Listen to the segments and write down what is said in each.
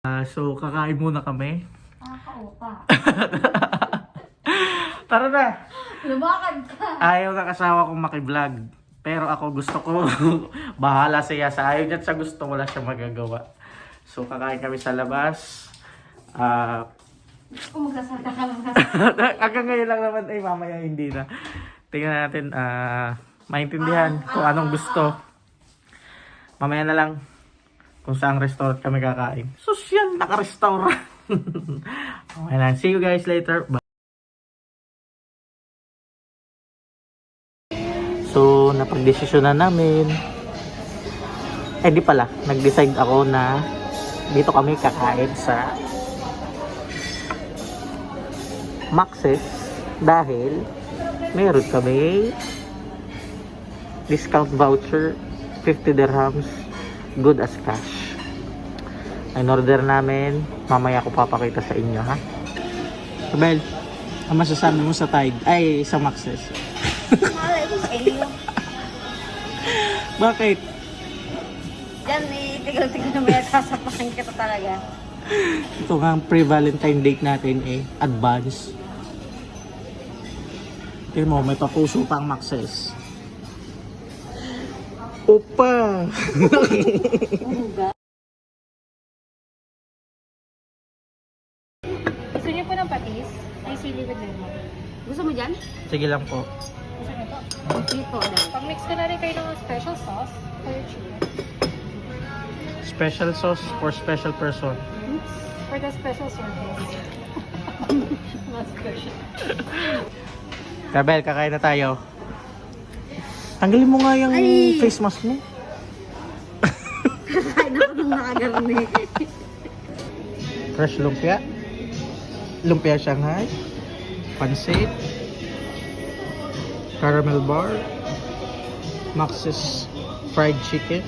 So, kakain muna kami. Nakakaupa. Tara na! Lumakad ka. Ayaw ng asawa kong makiblog. Pero ako gusto ko, bahala siya sa ayaw niya at sa gusto, wala siya magagawa. So, kakain kami sa labas. Kung magsasalta ka lang kasi. Hanggang ngayon lang naman, mamaya hindi na. Tingnan natin, maintindihan kung anong gusto. Mamaya na lang kung saang restaurant kami kakain. Sosyal, naka-restaurant. Okay lang. See you guys later. Bye. So, napag-desisyon na namin. Di pala. Nag-decide ako na dito kami kakain sa Max's dahil meron kami discount voucher 50 dirhams good as cash. Ang order namin, mamaya ko papakita sa inyo, ha? Abel, ang masasabi mo sa Tide? Ay, sa Max's. Malay ko sa iyo. Bakit? Diyan, tigal-tigal na may sasapakin kita talaga. Ito nga ang pre-Valentine date natin advance. Tingnan mo, may papuso pang Max's. Opa! Uga. Gusto niyo po ng patis? Ay, sili with lemon. Gusto mo dyan? Sige lang po. Gusto niyo to? Dito daw. Pag-mix ko na rin kayo ng special sauce for your chili. Special sauce for special person. For the special service. Mas special. Kabel, kakain na tayo. Tanggalin mo nga yung Ay! face mask mo. Kakain ako nung nakagarni. Fresh lumpia. Lumpia Shanghai. Pansit. Caramel bar. Max's fried chicken.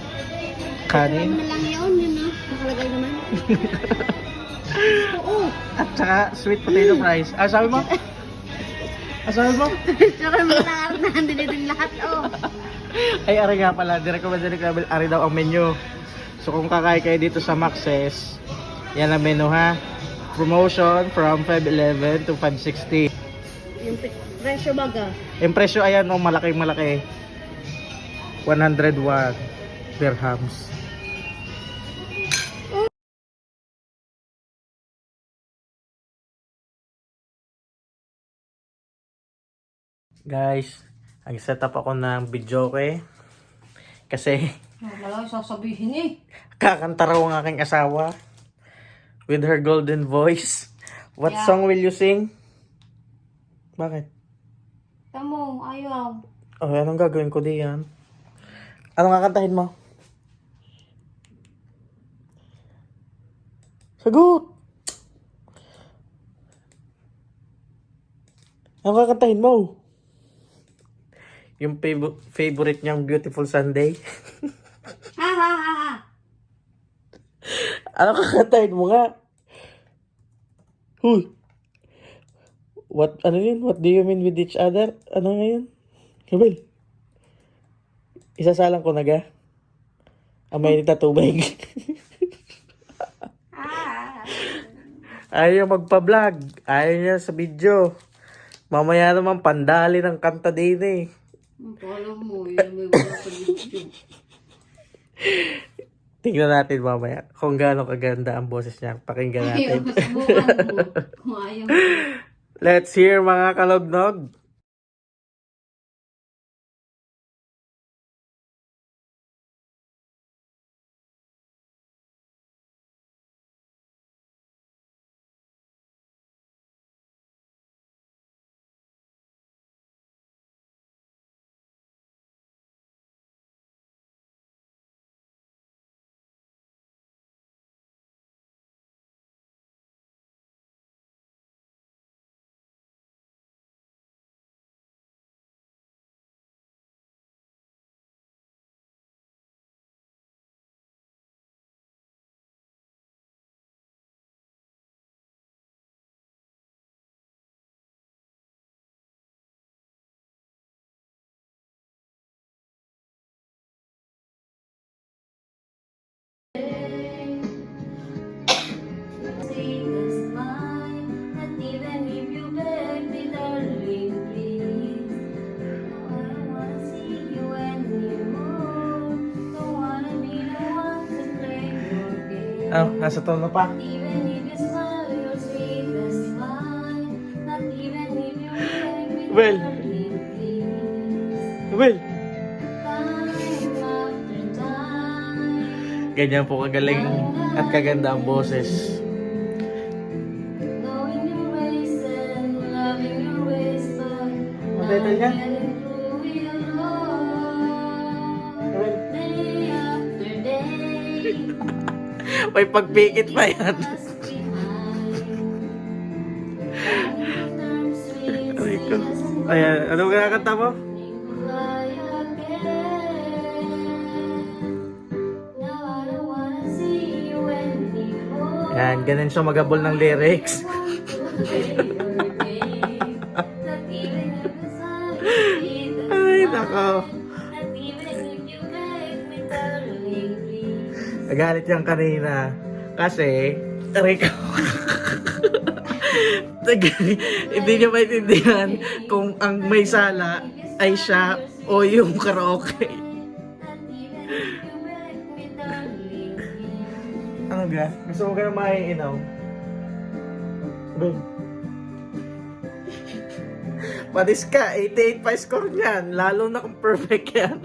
Kanin. Ano lang yun, yun no? Nakalagay naman. Oo. At saka sweet potato fries. Sabi mo? Sabi mo? Tsaka may nangaranahan din itong lahat, oh. Ay, ari nga pala. Di-recommend ni Kabel. Ari daw ang menu. So, kung kakain kayo dito sa Max's, yan ang menu, ha? Promotion from 511 to 560. Yung presyo baga. Yung presyo, ayan, malaki-malaki. 101 dirhams. Guys, nag-set up ako ng video, okay? Kasi, Wala yung sasabihin eh. kakanta raw ang aking asawa with her golden voice. What Yeah. song will you sing? Bakit? Tamo, ayaw. Oh, anong gagawin ko diyan? Anong kakantahin mo? Sagot! Anong kakantahin mo? Yung favorite niyang Beautiful Sunday. Ha ha ha ha. Anong kakantahin mo nga? Huy! Ano yun? What do you mean with each other? Ano nga yun? Kabel. Isasalang ko na ga. Amay nita tubig. Ayaw magpa-vlog. Ayaw niya sa video. Mamaya naman pandali ng kanta din eh. Follow mo, yun may wala sa YouTube. Tingnan natin mamaya kung gaano kaganda ang boses niya. Pakinggan Ayaw, natin. subukan mo. Kung ayaw mo. Let's hear mga kalognog. Ano, nasa tono pa? Well. Well. Ganyan po kagaling at kaganda ang boses. Ang title niya? May pagpikit pa yan. Aray ko. Ayan, ano kakanta mo? Yan, ganun siya magabol ng lyrics. Ay, nako. Nagalit yan kanina. Kasi, aray ko. Hindi niya maintindihan kung ang may sala ay siya o yung karaoke. Ano ga? Gusto mo ka na maiinaw? Boom. Padis ka, 88 pa score niyan. Lalo na kung perfect yan.